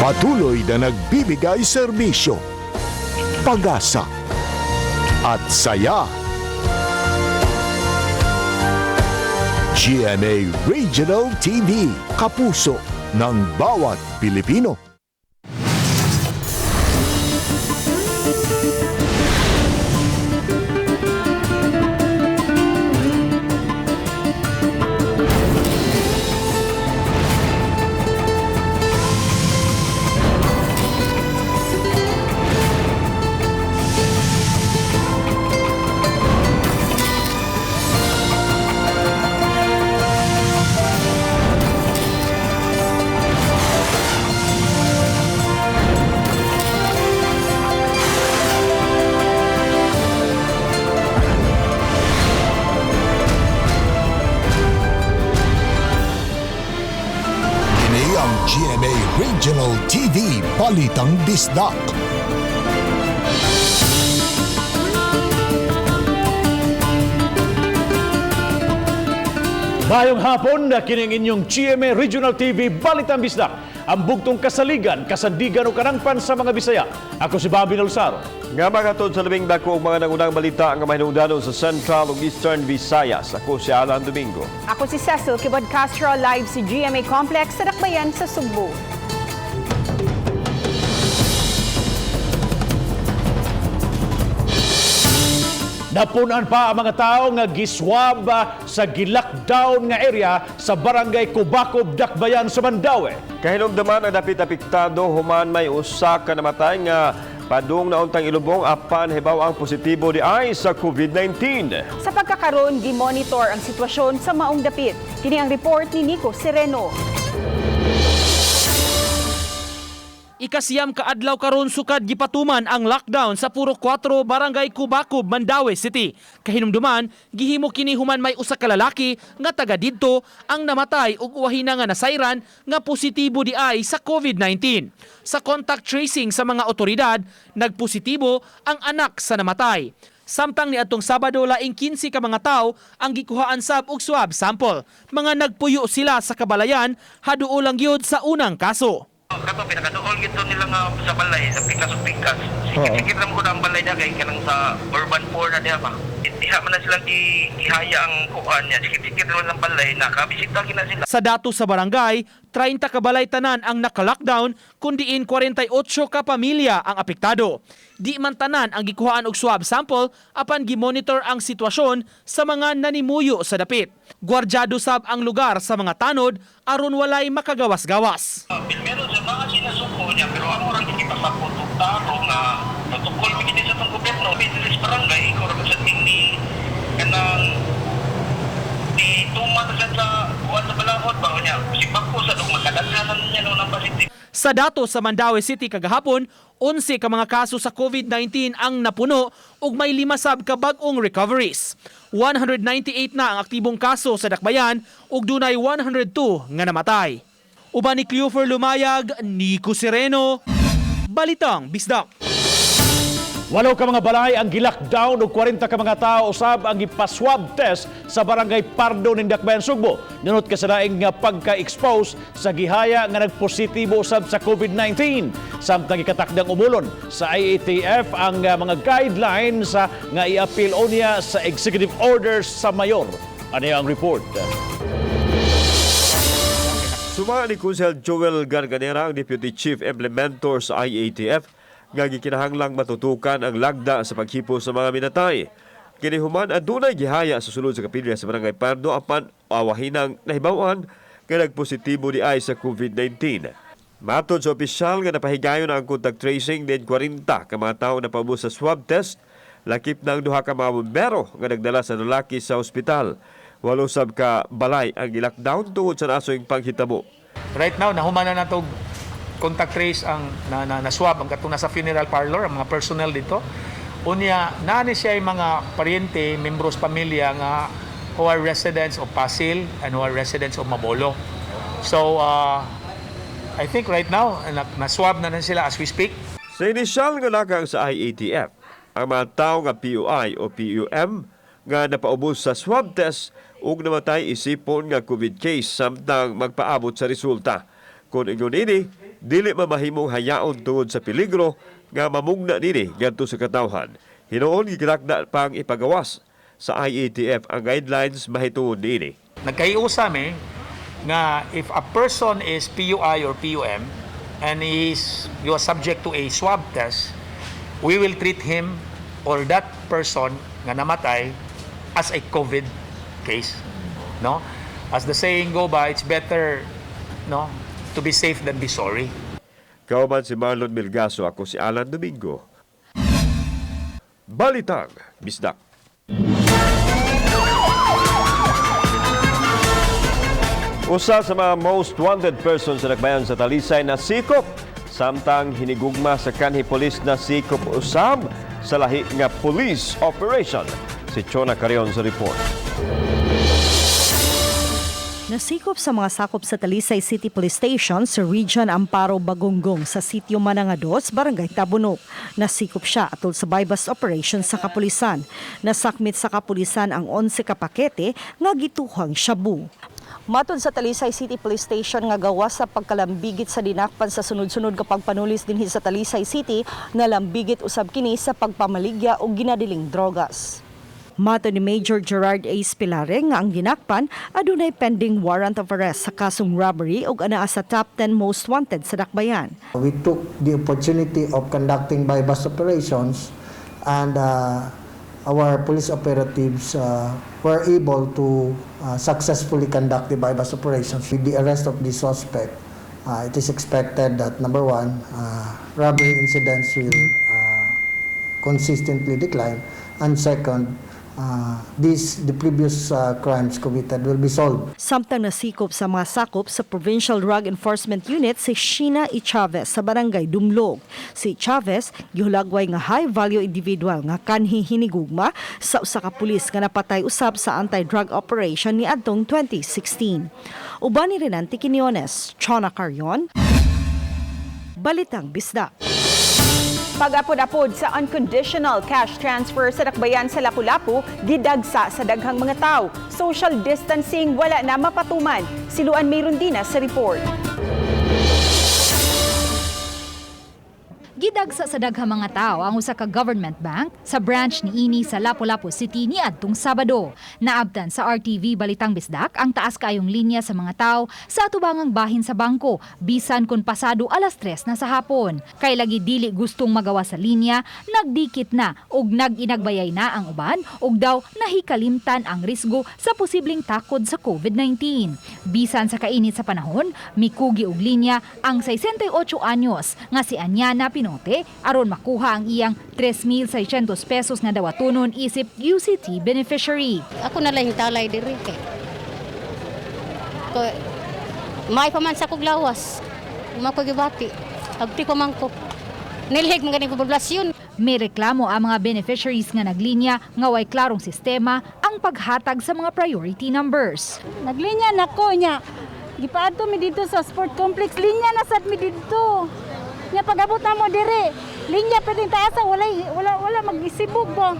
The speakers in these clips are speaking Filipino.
Patuloy na nagbibigay serbisyo, pag-asa at saya. GMA Regional TV, kapuso ng bawat Pilipino. GMA Regional TV, Balitang Bisdak. Mayong hapon na kining inyong GMA Regional TV, Balitang Bisdak. Ang bugtong kasaligan, kasandigan o karangpan sa mga Bisaya. Ako si Bobby Nolsaro. Nga magatod sa labing dako mga nangunang balita ang mahinungdanon sa Central ug Eastern Visayas. Ako si Alan Domingo. Ako si Cecil Kibod Castro, live si GMA Complex sa Dakbayan sa Cebu. Napunan pa ang mga tao nga giswab sa gilockdown nga area sa barangay Kubakob, Dakbayan sa Mandaue. Kahinumdaman ang dapit apektado human may usa ka namatay nga padung na untang ilubong apan hibaw ang positibo di ay sa COVID-19. Sa pagkakaroon, gi-monitor ang sitwasyon sa maong dapit. Kini ang report ni Nico Sereno. Ikasiyam kaadlaw karon sukad gipatuman ang lockdown sa puro 4 barangay Kubakob, Mandaue City. Kahinumduman, gihimo kini human may usa ka lalaki nga taga didto ang namatay ug wahina nga nasayran nga positibo di ay sa COVID-19. Sa contact tracing sa mga otoridad, nagpositibo ang anak sa namatay. Samtang niadtong Sabado laing 15 ka mga tawo ang gikuhaan sab og swab sample. Mga nagpuyo sila sa kabalayan haduo lang gyud sa unang kaso. Kato pinakadool gito nila nga sa balay sa pikas. Sikit-sikit lang ko na ang balay na kay kanang sa urban 4 na diha pa. Diha man na silang ihaya ang kuan niya. Sikit-sikit lang ang balay na kabisita gina sila. Sa dato sa barangay, 30 ka balay tanan ang naka-lockdown kundiin 48 ka pamilya ang apektado. Di man tanan ang gikuhaan og swab sample apan gimonitor ang sitwasyon sa mga nanimuyo sa dapit. Gwardyado sab ang lugar sa mga tanod aron walay makagawas-gawas. Meron sa mga sinasuko niya pero ang orang gipasapot og taro nga protokol mi sa tong gobyerno business barangay ko ra sa tingni kanang di tuman sa kuan sa balahod ba niya si Paco sa dog makadaghanan niya no ng positive. Sa dato sa Mandaue City kagahapon, 11 ka mga kaso sa COVID-19 ang napuno ug may 5 sab ka bag-ong recoveries. 198 na ang aktibong kaso sa Dakbayan ug dunay 102 nga namatay. Uban ni Cleofer Lumayag, Nico Sereno, Balitang Bisdak. 8 ka mga balay ang gilockdown ug 40 ka mga tao usab ang gipaswab test sa barangay Pardo ning Dakbayan, Cebu. Nunot ka sa daing nga pagka-expose sa gihaya nga nagpositibo usab sa COVID-19. Samtang ikatakdang umulon sa IATF ang mga guidelines nga i-appeal unya sa executive orders sa mayor. Ania ang report. Suma ni Kunsel Joel Garganera ang Deputy Chief Implementor sa IATF nga gikinahanglang matutukan ang lagda sa paghipo sa mga minatay. Kini human adunay gihaya sa sulod sa kapilya sa barangay Pardo apan awahinang nahibawan nga nagpositibo di ay sa COVID-19. Matod sa opisyal nga napahigayon ang contact tracing din 40 ka mga tawo na paubos sa swab test, lakip ng 2 ka mga bombero nga nagdala sa lalaki sa ospital. 8 sab ka balay ang gi-lockdown tungod sa nasoing panghitabo. Right now, nahuman na natog contact trace ang na-swab ang katong nasa funeral parlor, ang mga personnel dito. Unya, nani siya yung mga paryente, membros pamilya nga who are residents of Pasil and who are residents of Mabolo. So, I think right now, na-swab na sila as we speak. Sa inisyal nga lakang sa IATF, ang mga tao nga PUI o PUM nga napaubos sa swab test ug namatay isipon nga COVID case samtang magpaabot sa resulta. Kung ingon ini, Dili mamahimong hayaon tungod sa peligro nga mamugna nini ngadto sa katawhan. Hinuon gilakda pang ipagawas sa IATF ang guidelines mahitungod nini. Nagkaiusa mi nga if a person is PUI or PUM and you are subject to a swab test, we will treat him or that person nga namatay as a COVID case. No? As the saying go by, it's better to be safe than be sorry. Kauban si Marlon Milgaso, ako si Alan Domingo. Balitang Bisdak. Usa sa mga most wanted persons sa nagbayan sa Talisay na sikop, samtang hinigugma sa kanhi polis na sikop usab sa lahi nga police operation. Si Chona Carion sa report. Nasikop sa mga sakop sa Talisay City Police Station sa Region Amparo Bagonggong sa Sitio Manangados, Barangay Tabunok. Nasikop siya atol sa bypass operation sa kapulisan. Nasakmit sa kapulisan ang 11 ka pakete nga gituhang shabu. Matod sa Talisay City Police Station nga gawas sa pagkalambigit sa dinakpan sa sunod-sunod kapag panulis dinhi sa Talisay City, nalambigit usab kini sa pagpamaligya o ginadiling drogas. Mato ni Major Gerard A. Spilare nga ang ginakpan adunay pending warrant of arrest sa kasong robbery ug anaa sa top 10 most wanted sa dakbayan. We took the opportunity of conducting bypass operations and our police operatives were able to successfully conduct the bypass operations. With the arrest of the suspect, it is expected that number one, robbery incidents will consistently decline, and second, the previous crimes committed will be solved. Samtang nasikop sa mga sakop sa Provincial Drug Enforcement Unit si Sheena E. Chavez sa Barangay Dumlog. Si Chavez gihulagway nga high-value individual nga kanhi hinigugma sa usa ka pulis nga napatay usab sa anti-drug operation ni adtong 2016. Uban ni Renante Quiñones, Chona Carion, Balitang Bisdak. Pag-apod-apod sa unconditional cash transfer sa dakbayan sa Lapu-Lapu, gidagsa sa daghang mga tao. Social distancing wala na mapatuman. Siluan mayroon din sa report. Gidagsa sa daghang mga tao ang usa ka government bank sa branch ni ini sa Lapu-Lapu City ni adtong Sabado. Naabtan sa RTV Balitang Bisdak ang taas kaayong linya sa mga tao sa atubangang bahin sa bangko bisan kun pasado 3:00 na sa hapon. Kay lagi dili gustong magawa sa linya, nagdikit na ug nag-inagbayay na ang uban ug daw nahikalimtan ang risgo sa posibleng takod sa COVID-19. Bisan sa kainit sa panahon, mikugi og linya ang 68 anyos nga si Ania aron makuha ang iyang 3,600 pesos nga dawatunon isip UCT beneficiary. Ako na lang talay diri kay. May paman sa kog lawas. Makogibati. Agti ko man ko. Nilhig mga ganing populasyon. May reklamo ang mga beneficiaries nga naglinya nga way klarong sistema ang paghatag sa mga priority numbers. Naglinya na ko nya. Gipaadto mi dito sa sport complex, linya na sad mi dito. Nya pag-abot na mo dire, linya pwedeng taasa, wala mag-isibog ba.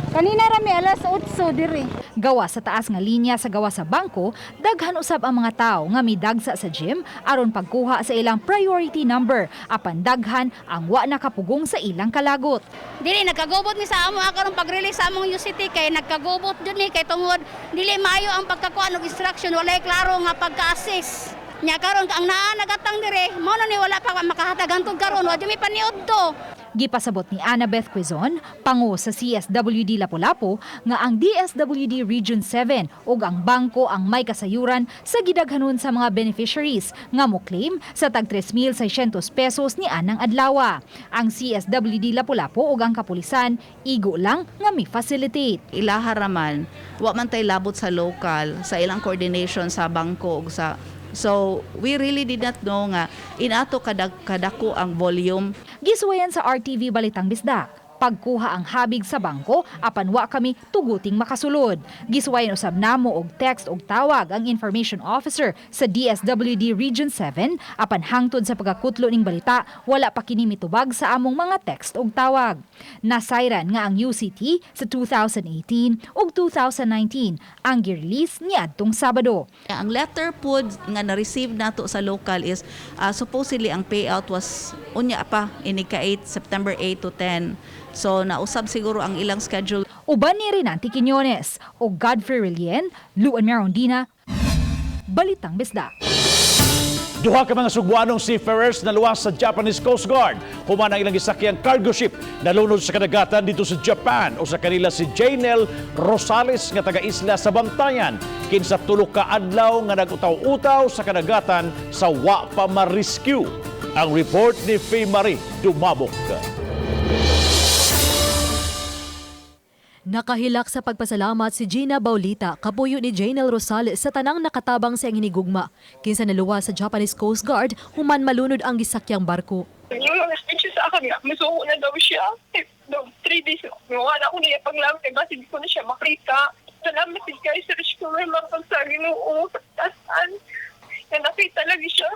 Kanina rami 8:00 dire. Gawa sa taas nga linya sa gawa sa bangko, daghan usab ang mga tao nga midagsa sa gym aron pagkuha sa ilang priority number, apan daghan ang wa nakapugong sa ilang kalagot. Dili nagkagubot mi sa amo karon pag-release sa among UCT kay nagkagubot jud mi kay tungod dili maayo ang pagkakuha og instruction, walay klaro nga pagka-assist. Nya karon ang naa nagatang dire, mo ni wala pa makahatag hangtod karon, wa mi paniud to. Gipasabot ni Annabeth Quizon, pangu sa CSWD Lapu-Lapu, nga ang DSWD Region 7 ug ang bangko ang may kasayuran sa gidaghanon sa mga beneficiaries nga mo-claim sa tag 3,600 pesos ni anang adlaw. Ang CSWD Lapu-Lapu ug ang kapulisan igo lang nga mi-facilitate. Ilaharaman, wa man tay labot sa local sa ilang coordination sa bangko ug sa so, we really did not know nga inato kadako ang volume. Gisuwayan sa RTV Balitang Bisdak, Pagkuha ang habig sa bangko, apan wa kami tuguting makasulod. Gisuwayan usab namo og text og tawag ang information officer sa DSWD Region 7, apan hangtod sa pagkakutlo ning balita, wala pa kini mitubag sa among mga text og tawag. Nasayran nga ang UCT sa 2018 ug 2019 ang gi-release niadtong Sabado. Ang letter po nga na-receive nato sa local is supposedly ang payout was unya pa inika 8 September 8 to 10. So nausab siguro ang ilang schedule. Uban ni Renante Quiñones o Godfrey Relien, Luan Merondina, Balitang Bisdak. Duha ka mga Cebuanong seafarers na luwas sa Japanese Coast Guard. Human ang ilang gisakyang cargo ship na lunod sa kadagatan dito sa Japan o sa kanila si Janel Rosales nga taga-isla sa Bantayan. Kinsa tulo ka adlaw nga nag-utaw-utaw sa kadagatan sa wa pa ma-rescue. Ang report ni Faye Marie Dumabok. Nakahilak sa pagpasalamat si Gina Baulita, kapuyo ni Janel Rosales sa tanang nakatabang sa hinigugma. Kinsa naluwas sa Japanese Coast Guard, human malunod ang gisakyang barko. Yung mga speech sa akin, masuko na daw siya. 3 days, wala ko niya paglamit, kasi hindi ko na siya makita. Salamat din kayo sa rescue, mga pagsagi noong tasan. Nakita lagi siya.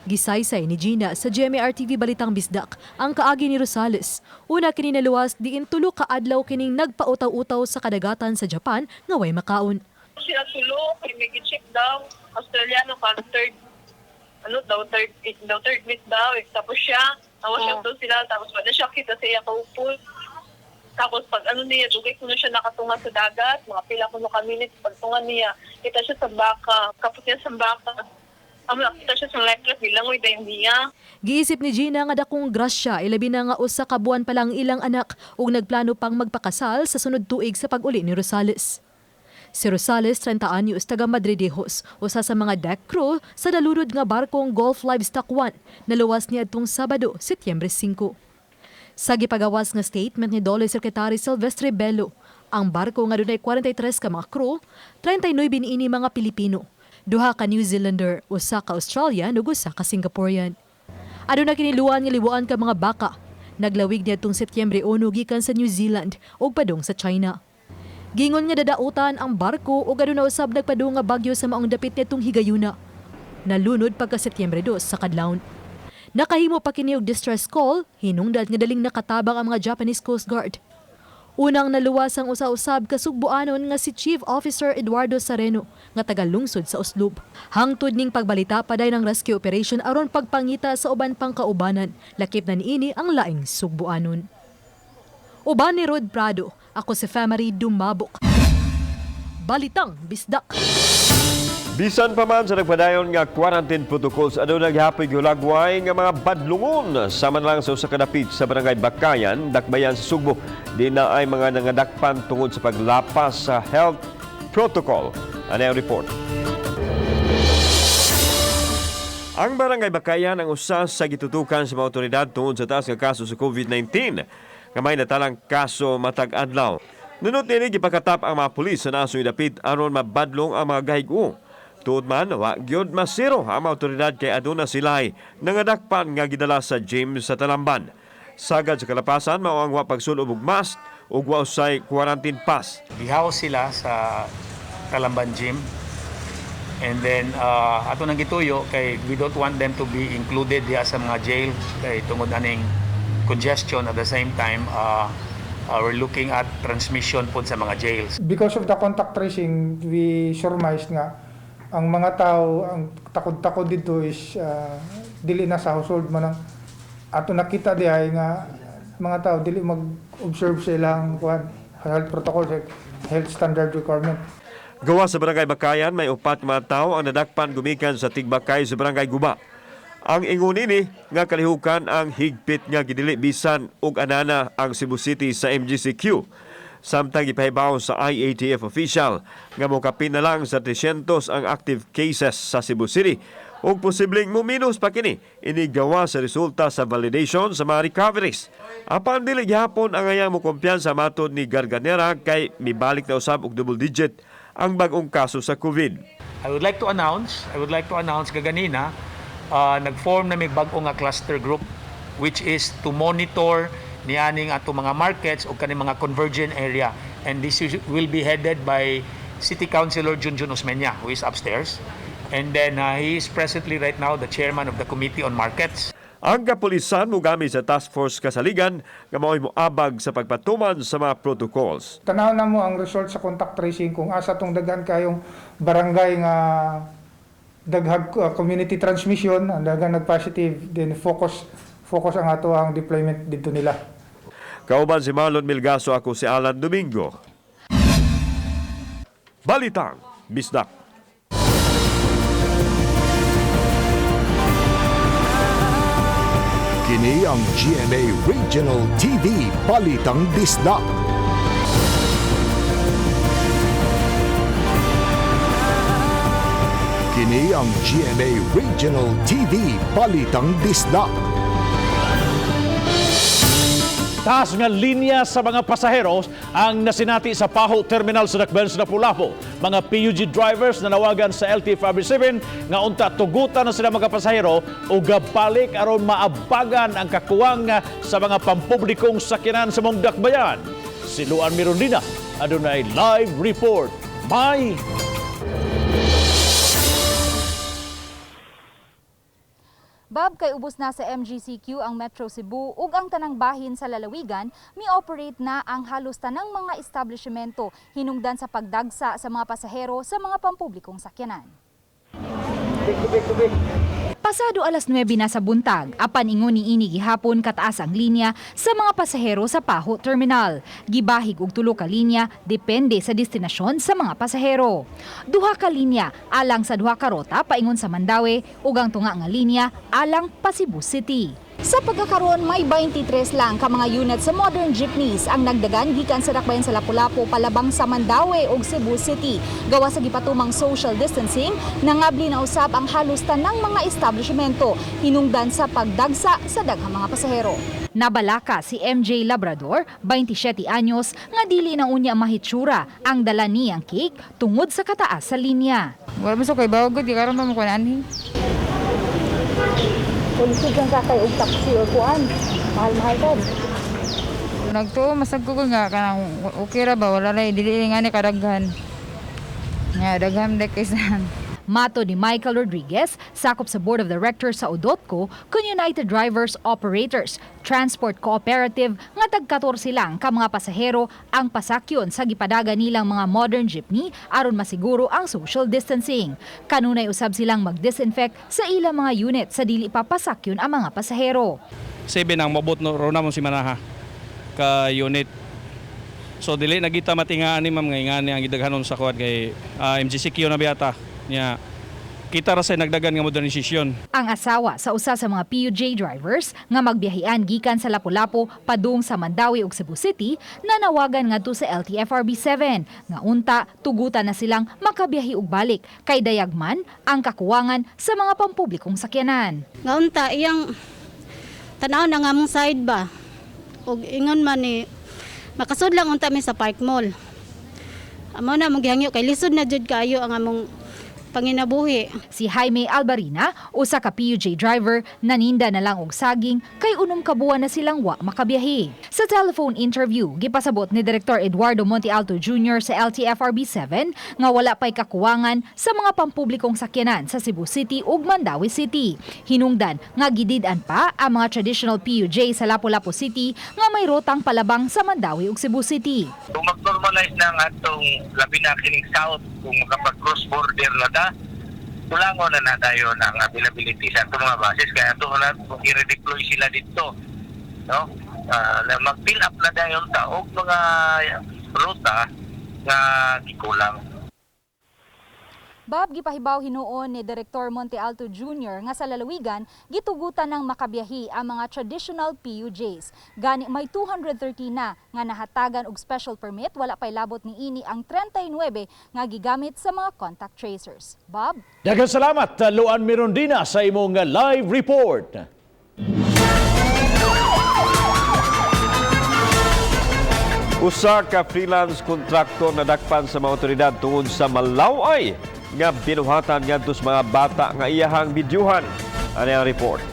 Gisaysay ni Gina sa GMA TV Balitang Bisdak ang kaagi ni Rosales. Una kini naluwas diin tulo ka adlaw kining nagpautaw-utaw sa kadagatan sa Japan nga way makaon. Sila tulo, may check daw, Australiano ka, third miss daw. Tapos siya, nawas siya daw sila, tapos wala siya kita siya kaupol. Tapos pag niya, dugay ko na siya nakatunga sa dagat, mga pila ko na minutes, pagtunga niya, kita siya sa baka, kapot niya sa baka. Kita siya sa electric, bilangoy dahil niya. Giisip ni Gina nga dakong grasya, ilabi na nga usa ka buwan pa lang ilang anak ug nagplano pang magpakasal sa sunod tuig sa pag-uli ni Rosales. Si Rosales, 30 anyos, taga Madridejos, usa sa mga deck crew sa nalunod nga barkong Gulf Livestock 1, naluwas niya atong Sabado, Setyembre 5. Sa gipagawas nga statement ni Dole Secretary Silvestre Bello, ang barko nga dunay 43 ka mga crew, 39 niini mga Pilipino. Duha ka New Zealander, usa ka Australian ug usa ka Singaporean. Aduna kiniluan nga libuan ka mga baka. Naglawig niya tong Setyembre 1 gikan sa New Zealand ug padung sa China. Gingon nga dadautan ang barko ug aduna usab nagpadung nga bagyo sa maong dapit nitong higayuna. Nalunod pagka Setyembre 2 sa kadlawon. Nakahimo pa kini og distress call, hinungdan nga daling nakatabang ang mga Japanese Coast Guard. Unang naluwas ang usa-usab kasugbuanon nga si Chief Officer Eduardo Sareno nga taga-lungsod sa Oslob. Hangtod ning pagbalita paday ng rescue operation aron pagpangita sa uban pang kaubanan, lakip na niini ang laing sugbuanon. Uban ni Rod Prado, ako si Faye Dumabok. Balitang Bisdak. Bisan pa man sa nagpadayon nga quarantine protocols, naghapoy gulagway nga mga badlungon sama lang sa usa ka dapit sa barangay Bakayan, Dakbayan sa Cebu. Di na ay mga nangadakpan tungod sa paglapas sa health protocol. Ania report. Ang barangay Bakayan ang usa sa gitutukan sa mga otoridad tungod sa taas nga kaso sa COVID-19. Nga may natalang kaso matag adlaw. Nunot nini gipakatap ang mga pulis sa nasong dapit aron mabadlong ang mga gahig-o. Tuod man, wa gyud masiro ang mga otoridad kay aduna sila'y nangadakpan nga gidala sa gym sa Talamban. Sagad sa kalapasan, mao ang wa pagsulob og mask ug wa usay quarantine pass. Gihaw sila sa Talamban Gym. And then, ato nang gituyo kay we don't want them to be included diha sa mga jail kay tungod aning congestion at the same time we're looking at transmission po sa mga jails. Because of the contact tracing, we surmise nga ang mga tao, ang takod-takod dito is dili na sa household man ang ato nakita di ay nga mga tao dili mag-observe sa ilang health protocol, health standard requirement. Gawa sa barangay Bakayan, may 4 mga tao ang nadakpan gumikan sa Tigbakay sa barangay Guba. Ang ingon ini nga kalihukan ang higpit nga gidili bisan ug anana ang Cebu City sa MGCQ. Samtang ipahibaw sa IATF official nga mokapin na lang sa 300 ang active cases sa Cebu City ug posibleng muminus pa kini ini gawa sa resulta sa validation sa mga recoveries. Apan dili gihapon ang ayang mo kumpiyansa matod ni Garganera kay mibalik na usab og double digit ang bag-ong kaso sa COVID. I would like to announce gaganina nag-form na may bag-ong nga cluster group which is to monitor nianing ato mga markets o kani mga convergent area, and this will be headed by City Councilor Junjun Osmeña, who is upstairs, and then he is presently right now the chairman of the Committee on Markets. Ang kapulisan mugamit sa task force kasaligan nga mao'y moabag sa pagpatuman sa mga protocols. Tanaw na mo ang result sa contact tracing kung asa tong daghan kayong barangay nga daghag community transmission, ang daghan nag-positive, then focus ang ato ang deployment dito nila. Kauban si Marlon Milgaso, ako si Alan Domingo. Balitang Bisdak. Kini ang GMA Regional TV Balitang Bisdak. Kini ang GMA Regional TV Balitang Bisdak. Taas nga linya sa mga pasaheros ang nasinati sa Paho Terminal sa Dakbayan sa Lapu-Lapu. Mga PUG drivers na nawagan sa LTFRB7 nga unta tugutan na sila mga pasahero o gabalik aron maabagan ang kakuwang sa mga pampublikong sakyanan sa mong dakbayan. Si Luan Mirondina, adunay live report. May Bab, kay ubos na sa MGCQ ang Metro Cebu ug ang tanang bahin sa lalawigan, mi-operate na ang halos tanang mga establishmento hinungdan sa pagdagsa sa mga pasahero sa mga pampublikong sakyanan. Pasado alas 9 na sa buntag, apan ingon niini gihapon kataas ang linya sa mga pasahero sa Paho Terminal. Gibahig og 3 ka linya depende sa destinasyon sa mga pasahero. 2 ka linya alang sa 2 ka rota paingon sa Mandaue ug ang tunga nga linya alang pa Cebu City. Sa pagkakaroon, may 23 lang ka mga unit sa modern jeepneys ang nagdagan gikan sa dakbayan sa Lapu-Lapu palabang sa Mandaue ug Cebu City. Gawa sa gipatumang social distancing, nangabli na usab ang halos tanang mga establishmento hinungdan sa pagdagsa sa daghang mga pasahero. Nabalaka si MJ Labrador, 27 anyos, nga dili na unya mahitsura ang dala niyang cake tungod sa kataas sa linya. Wala mo sa kay bawagod, di karon pa mo kunanin. Pulisod kang kakay og taxi o kuan. Mahal-mahal ka. Nagto masag ko nga kanang okay ra ba wala lay dili nga ni kadaghan. Nga daghan dekisan. Mato ni Michael Rodriguez, sakop sa Board of Directors sa UDOTCO, kun United Drivers Operators, Transport Cooperative, nga tag-14 lang ka mga pasahero ang pasakyon sa gipadaga nilang mga modern jeepney aron masiguro ang social distancing. Kanunay usab silang mag-disinfect sa ilang mga unit sa dili pa pasakyon ang mga pasahero. 7 ang mabot no rona mo si manaha ka unit. So dili nagita matingaan ni ma'am nga ingani ang gidaghanon sa kuad kay MGCQ na biyata. Yeah. Kita ra say nagdagan nga modernisasyon. Ang asawa sa usa sa mga PUJ drivers nga magbiyahean gikan sa Lapu-Lapu padung sa Mandaue ug Cebu City nanawagan ngadto sa LTFRB7 nga unta tugutan na silang makabiyahe ug balik kay dayagman ang kakuwangan sa mga pampublikong sakyanan. Nga unta iyang tanaw na nga mong side ba ug ingon man ni makasud lang unta mi sa Park Mall. Amo na mong gihangyo kay lisod na jud kayo ang among panginabuhi. Si Jaime Albarina, usa ka PUJ driver, naninda na lang og saging kay unom ka buwan na silang wa makabiyahe. Sa telephone interview, gipasabot ni Director Eduardo Monte Alto Jr. sa LTFRB7 nga wala pay kakuwangan sa mga pampublikong sakyanan sa Cebu City ug Mandaue City. Hinungdan nga gidid-an pa ang mga traditional PUJ sa Lapu-Lapu City nga may rotang palabang sa Mandaue ug Cebu City. Kung mag-normalize na nga itong labi na kining south, kung makapag-cross border na da, kulangon na dayon ang availability sa itong mga bases. Kaya ito na, kung i-redeploy sila dito, no? Mag-fill up na dayon ta og mga ruta nga gikulang. Bab, gipahibaw hinuon ni Director Monte Alto Jr. nga sa lalawigan, gitugutan ng makabiyahi ang mga traditional PUJs. Gani may 230 na nga nahatagan og special permit, wala pay labot ni ini ang 39 nga gigamit sa mga contact tracers. Bob? Daghang salamat, Luan Mirondina, sa imong live report. Usa ka freelance contractor na dakpan sa mga otoridad tungod sa malaway nga binuhatan ngadto sa mga bata nga iyahang bidyuhan. Ano ang report?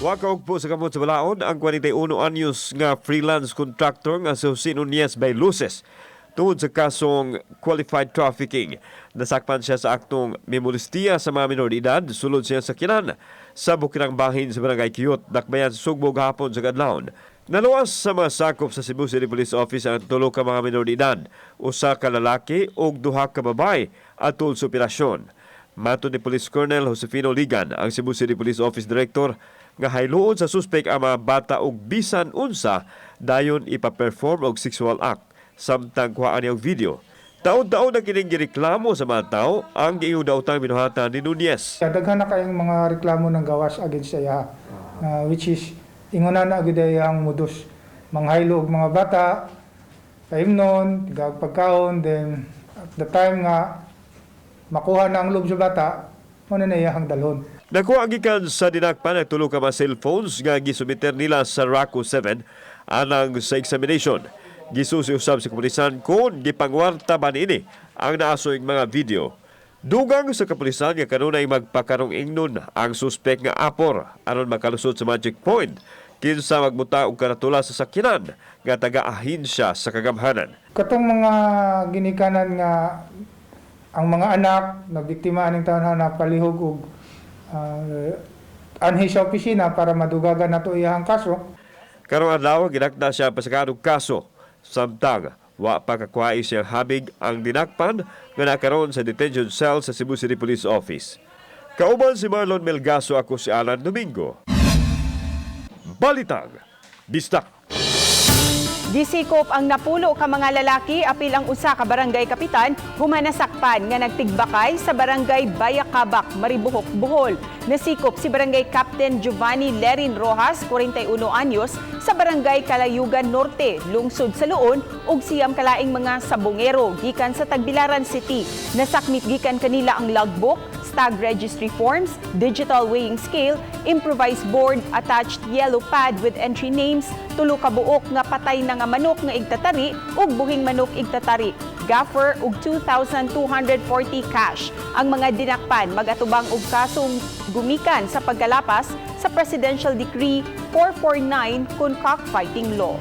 Wakaog po sa kamot sa balaod ang 41 anyos nga freelance contractor nga si Jose Nunez by Luces tungod sa kasong qualified trafficking. Nasakpan siya sa aktong memolistiya sa mga minor de edad sulod siya sa kinan sa bukirang bahin sa barangay Kiyot, Dakbayan sa Sugbog hapon sa kadlawon. Naluwas sa mga sakop sa Cebu City Police Office ang 3 ka mga minor de edad, usa ka lalaki ug 2 ka babae atol sa operasyon. Matod ni Police Colonel Josefino Ligan, ang Cebu City Police Office Director, nga hayluon sa suspek ang mga bata og bisan unsa dayon ipa-perform og sexual act samtang kuhaan niya og video. Taon-taon na kining gireklamo sa mga tao ang giingong daotang binuhatan ni Nunez. Daghan na kayong mga reklamo ng gawas against siya, which is ingunan na agad ang modus manghaylo og mga bata, paimnon, tigag pagkaon, then at the time nga makuha na ang loob sa bata, muna na iyahang dalhon. Nakuha gikan sa dinakpan ang 3 ka mga cellphones nga gisumiter nila sa RACO 7 anang sa examination. Gisusi usab sa kapulisan kung gipangwarta ba niini ang naasoyng mga video. Dugang sa kapulisan nga kanunay magpakarong ingnon ang suspek nga apor aron makalusot sa magic point kinsa magmuta og karatula sa sakyanan nga taga-ahinsya sa kagamhanan. Katong mga ginikanan nga ang mga anak na biktima aning taon na palihog og anhi sa opisina para madugagan nato iyang kaso. Karong adlaw ginakda siya pasakadong kaso samtang wa pa kakuha siyang habig ang dinakpan nga nakaroon sa detention cell sa Cebu City Police Office. Kauban si Marlon Melgaso, ako si Alan Domingo. Balitang Bisdak. Gisikop ang napulo ka mga lalaki apil ang usa ka barangay kapitan humanasakpan nga nagtigbakay sa barangay Bayakabak, Maribohok, Bohol. Nasikop si barangay Captain Giovanni Lerin Rojas, 41 anyos, sa barangay Kalayugan Norte, lungsod sa Luon, ug siyam kalaing mga sabongero gikan sa Tagbilaran City. Nasakmit gikan kanila ang logbook, stag registry forms, digital weighing scale, improvised board, attached yellow pad with entry names, 3 ka buok nga patay na nga manok nga igtatari ug buhing manok igtatari, gaffer ug 2,240 cash. Ang mga dinakpan magatubang og kasong gumikan sa pagkalapas sa Presidential Decree 449 kun cockfighting law.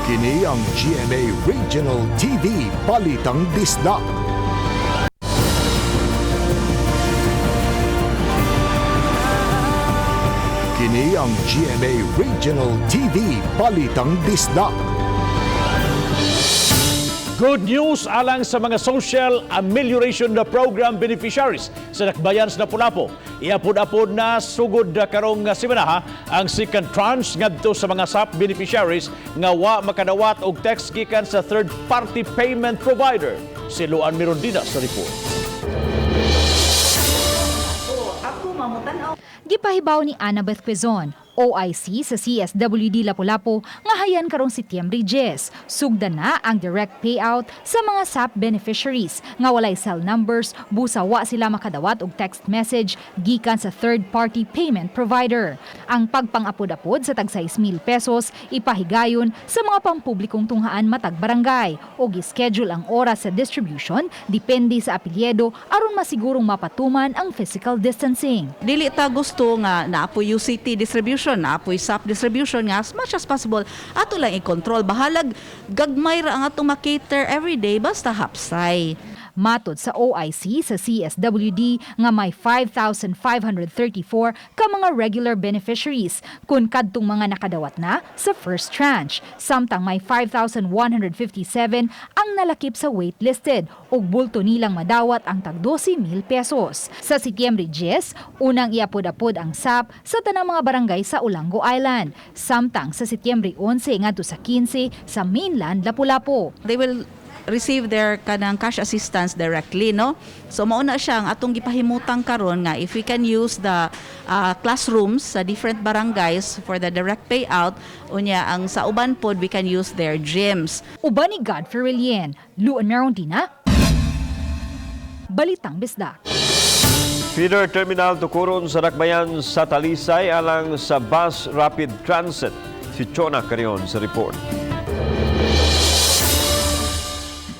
Kini ang GMA Regional TV Balitang Bisdak. Kini ang GMA Regional TV Balitang Bisdak. Good news alang sa mga social amelioration na program beneficiaries sa Dakbayan sa Lapu-Lapu. Iapod-apod na sugod na karong simana ang second tranche ngadto sa mga SAP beneficiaries nga wa makadawat og text gikan sa third party payment provider. Si Luan Mirondina sa report. Gipahibaw ni Annabeth Quezon, OIC sa CSWD Lapu-Lapu nga hayan karong Setyembre 10. Sugdan na ang direct payout sa mga SAP beneficiaries nga walay cell numbers busa wa sila makadawat og text message gikan sa third-party payment provider. Ang pagpang-apod-apod sa tag 6,000 pesos ipahigayon sa mga pampublikong tunghaan matag barangay o gi-schedule ang oras sa distribution depende sa apelyido aron masigurong mapatuman ang physical distancing. Dili ta gusto nga naapoy UCT distribution, naapoy SAP distribution nga as much as possible ato lang i-control. Bahalag gagmay ra ang atong makater everyday basta hapsay. Matod sa OIC sa CSWD nga may 5,534 ka mga regular beneficiaries kun kadtong mga nakadawat na sa first tranche. Samtang may 5,157 ang nalakip sa waitlisted ug bulto nilang madawat ang tag 12,000 pesos. Sa Setyembre 10, unang iapod-apod ang SAP sa tanang mga barangay sa Olango Island. Samtang sa Setyembre 11 ngadto sa 15 sa mainland Lapu-Lapu. They will receive their kanang cash assistance directly, no? So mauna siya ang atong gipahimutang karon nga if we can use the classrooms sa different barangays for the direct payout, unya ang sa uban pod we can use their gyms. Uban ni Godfrey Relien, Luan Mirondina, Balitang Bisdak. Feeder terminal tukuron sa Dakbayan sa Talisay alang sa bus rapid transit. Si Chona Carion sa report.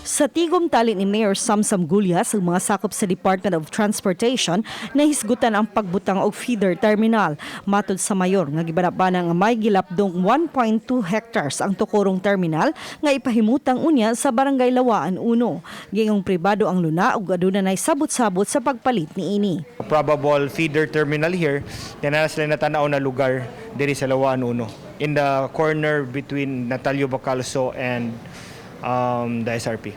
Sa tigom tali ni Mayor Samsam Gulyas, ang mga sakop sa Department of Transportation na hisgutan ang pagbutang og feeder terminal. Matod sa mayor nga gibanabana nga may gilapdong 1.2 hectares ang tukurong terminal nga ipahimutang unya sa Barangay Lawaan 1. Gingong pribado ang luna ug aduna nay sabot-sabot sa pagpalit ni ini. Probable feeder terminal here, yan na sila natanaw na lugar diri sa Lawaan 1 in the corner between Natalio Bacalso and the SRP.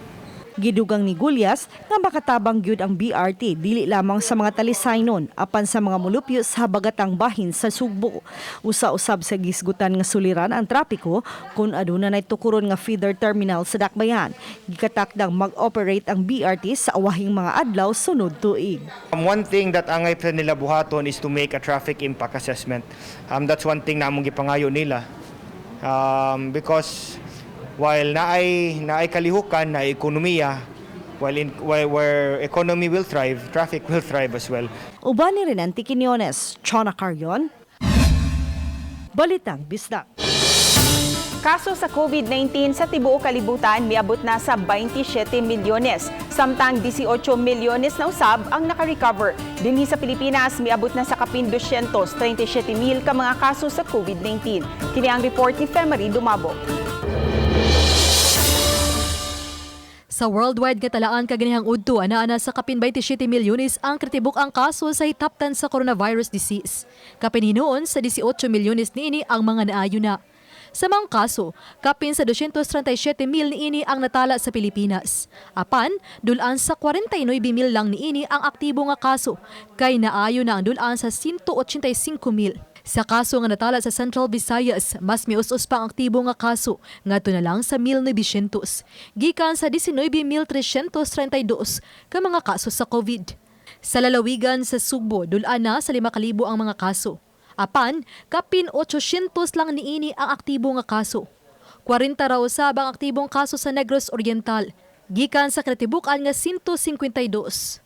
Gidugang ni Gulyas nga makatabang gyud ang BRT dili lamang sa mga talisaynon apan sa mga mulupyo sa habagatang bahin sa Sugbo. Usa-usab sa gisgutan nga suliran ang trapiko kung aduna nay tukuron nga feeder terminal sa Dakbayan. Gikatakdang mag-operate ang BRT sa awahing mga adlaw sunod tuig. One thing that angay pa nila buhaton is to make a traffic impact assessment. That's one thing na among gipangayo nila. Because while naay kalihukan, naay ekonomiya, where economy will thrive, traffic will thrive as well. Uban ni Renan Tiquiniones, Chona Carrion, Balitang Bisdak. Kaso sa COVID-19 sa tibuok kalibutan miabot na sa 27 milyones. Samtang 18 milyones na usab ang naka-recover. Dinhi sa Pilipinas miabot na sa kapin 237,000 ka mga kaso sa COVID-19. Kini ang report ni Femery Dumabo. Sa worldwide nga talaan kaganihang udto ana sa kapin 27 milyones ang kritibok ang kaso sa hitaptan sa coronavirus disease. Kapin hinuon sa 18 milyones niini ang mga naayo na. Sa mga kaso, kapin sa 237,000 niini ang natala sa Pilipinas. Apan, dulaan sa 49,000 lang niini ang aktibo nga kaso, kay naayo na ang dulaan sa 185,000. Sa kaso nga natala sa Central Visayas, mas mius-us pa ang aktibo nga kaso, ngadto na lang sa 1,900. Gikan sa 19,332 ka mga kaso sa COVID. Sa lalawigan sa Cebu, dulaan na sa 5,000 ang mga kaso. Apan, kapin 800 lang niini ang aktibo nga kaso. 40 raw usab ang aktibong kaso sa Negros Oriental, gikan sa kratibukan nga 152.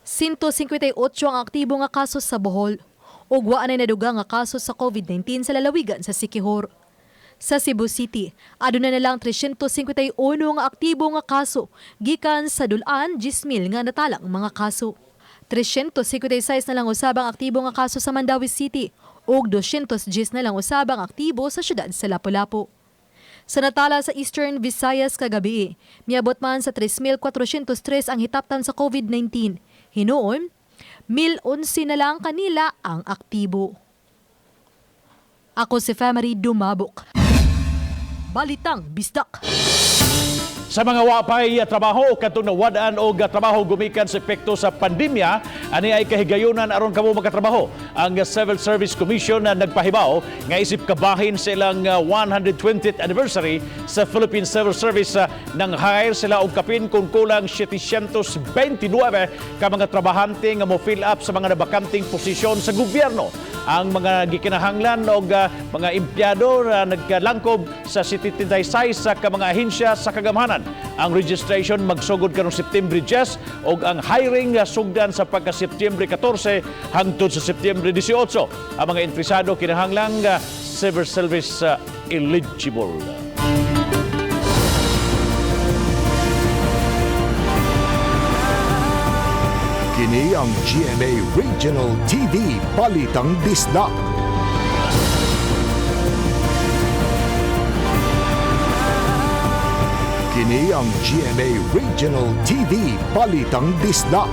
158 ang aktibo nga kaso sa Bohol. Ug wa na naduga nga kaso sa COVID-19 sa lalawigan sa Siquijor. Sa Cebu City, aduna na lang 351 nga aktibo nga kaso, gikan sa dulaan 10,000 nga natalang mga kaso. 356 na lang usab ang aktibo nga kaso sa Mandawi City ug 210 na lang usab ang aktibo sa syudad sa Lapu-Lapu. Sa natala sa Eastern Visayas kagabi, miabot man sa 3,403 ang hitaptan sa COVID-19. Hinuon, 1,011 na lang kanila ang aktibo. Ako si Femery Dumabok. Balitang Bisdak. Sa mga wapay trabaho, katong nawadaan o trabaho gumikan sa epekto sa pandemya, ani ay kahigayunan aron kamo magkatrabaho. Ang Civil Service Commission na nagpahibaw nga isip kabahin sa ilang 120th anniversary sa Philippine Civil Service nang hire sila og kapin kung kulang 729 ka mga trabahante nga mo fill up sa mga nabakanting posisyon sa gobyerno. Ang mga gikinahanglan og mga empleyado na nagkalangkob sa 76 sa mga ahensya sa kagamhanan. Ang registration magsugod karong September 10 ug ang hiring sugdan sa pagka-September 14 hangtod sa September 18. Ang mga interesado kinahanglang civil service eligible. Kini ang GMA Regional TV Balitang Bisdak. Kini ang GMA Regional TV Balitang Bisdak.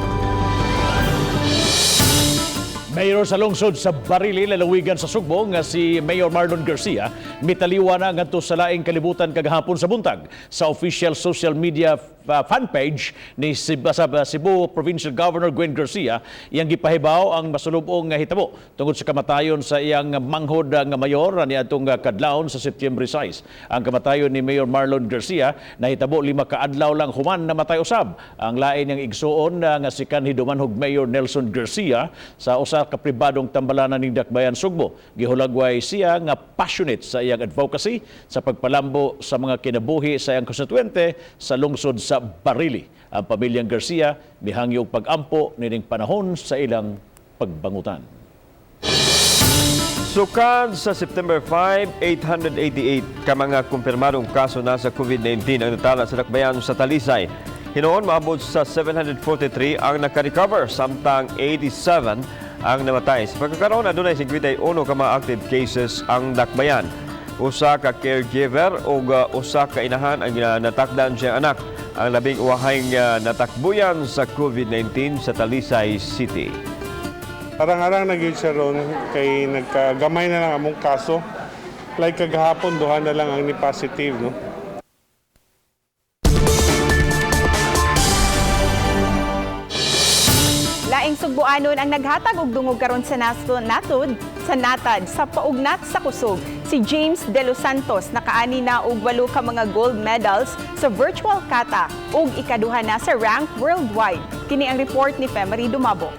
Mayor sa lungsod sa Barili, lalawigan sa Sugbo nga si Mayor Marlon Garcia mitaliwa na ngadto sa laing kalibutan kagahapon sa buntag sa official social media fanpage ni Cebu Provincial Governor Gwen Garcia. Iyang gipahibaw ang masulubong nga hitabo tungod sa kamatayon sa iyang manghod nga mayor niadtong kadlawon sa September 6. Ang kamatayon ni Mayor Marlon Garcia nahitabo 5 ka adlaw lang human namatay usab ang lain niyang igsuon nga si kanhi dumanhog Mayor Nelson Garcia sa usa ka pribadong tambalanan ning Dakbayan, Sugbo. Gihulagway siya nga passionate sa iyang advocacy sa pagpalambo sa mga kinabuhi sa iyang konstituente sa lungsod sa Barili. Ang pamilyang Garcia mihangyo og pag-ampo nining panahon sa ilang pagbangutan. Sukad sa September 5, 888 ka mga kumpirmadong kaso na sa COVID-19 ang natala sa dakbayan sa Talisay. Hinoon maabot sa 743 ang naka-recover, samtang 87 ang namatay. Sa pagkakaroon, adunay 51 ka mga active cases ang dakbayan. Usa ka caregiver o usa ka inahan ang natakdan siyang anak. Ang labing uwahayng natakbuyan sa COVID-19 sa Talisay City. Arang-arang nag-yun siya ron, kay nagkagamay na lang among kaso. Like kagahapon, duha na lang ang ni positive, no? Laing Sugbuanon ang naghatag og dungog karon sa natad sa paugnat sa kusog. Si James De Los Santos nakaani na og 8 ka mga gold medals sa virtual kata ug ikaduha na sa rank worldwide. Kini ang report ni Femery Dumabo.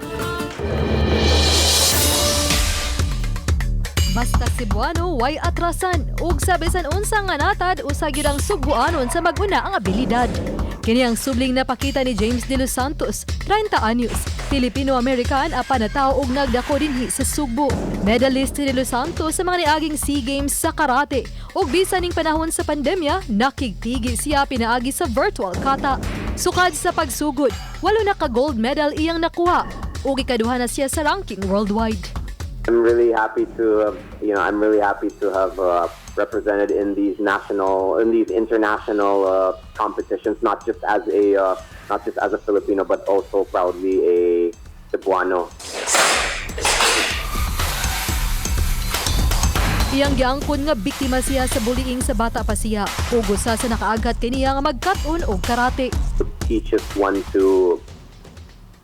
Basta Cebuano way atrasan ug sa bisan unsa nga natad usag gyud ang Sugbuanon sa mag-una ang abilidad. Kini ang subling napakita ni James De Los Santos, 30 anyos, Filipino-American apan natawo og nagdako dinhi sa Sugbo. Medalist si De Los Santos sa mga niaging SEA Games sa karate ug bisan ning panahon sa pandemya, nakigtigi siya pinaagi sa virtual kata. Sukad sa pagsugod, 8 na ka gold medal iyang nakuha ug ikaduha na siya sa ranking worldwide. I'm really happy to have represented in these international competitions, not just as a Filipino, but also proudly a Cebuano. Iyang giangkon nga biktima siya sa bullying sa bata pa siya ug usa sa nakaagat kaniya nga magkat-on og karate. Teaches one to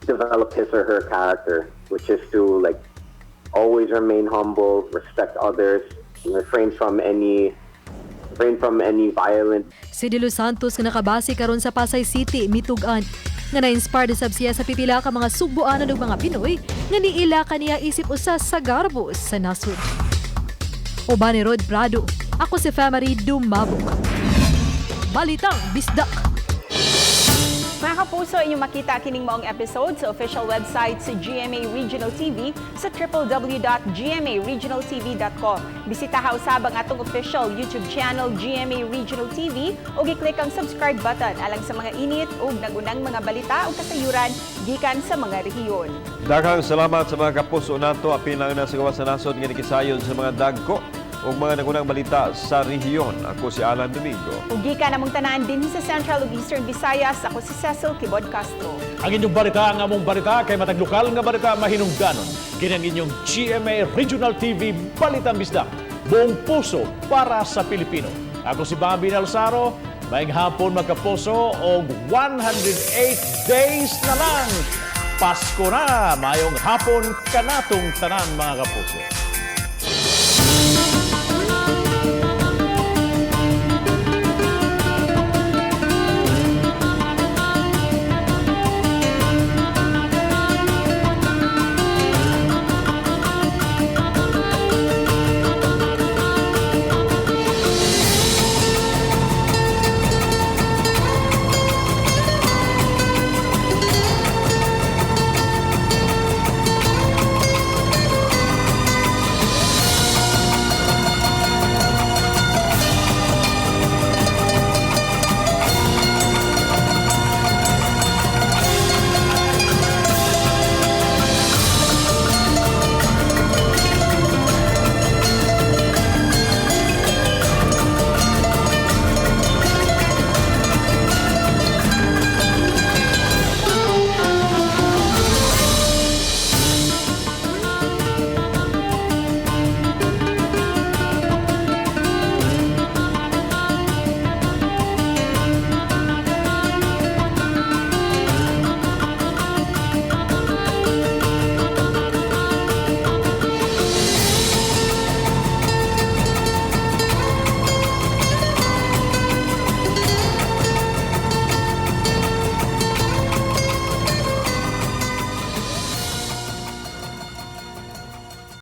develop his or her character, which is to always remain humble, respect others, refrain from any violence. Si De Los Santos nga nakabase karon sa Pasay City, mitugan nga na-inspire sab siya sa pipila ka mga Sugbuanon ug mga Pinoy nga niila kaniya isip usa sa garbo sa nasod. Uban ni Rod Prado, ako si Femery Dumabo. Balitang Bisdak. Mga kapuso, inyong makita kining maong episode sa official website sa GMA Regional TV sa www.gmaregionaltv.com. Bisitaha usab ang atong official YouTube channel GMA Regional TV o i-click ang subscribe button alang sa mga init ug nagunang mga balita o kasayuran gikan sa mga rehiyon. Daghang salamat sa mga kapuso nato apil lang na sa gawas sa nasod nga nikisayon sa mga dagko ug mga nagunang balita sa rehiyon. Ako si Alan Domingo. Ugi ka namong tanan din sa Central ug Eastern Visayas. Ako si Cecil Kibod Castro. Ang inyong balita, ang among balita, kay matag lokal nga balita mahinungdanon. Kini ang inyong GMA Regional TV Balitang Bisdak. Buong puso para sa Pilipino. Ako si Bobby Nalsaro. Maayong hapon magkapuso og 108 days na lang. Pasko na! Maayong hapon kanatong tanan mga kapuso.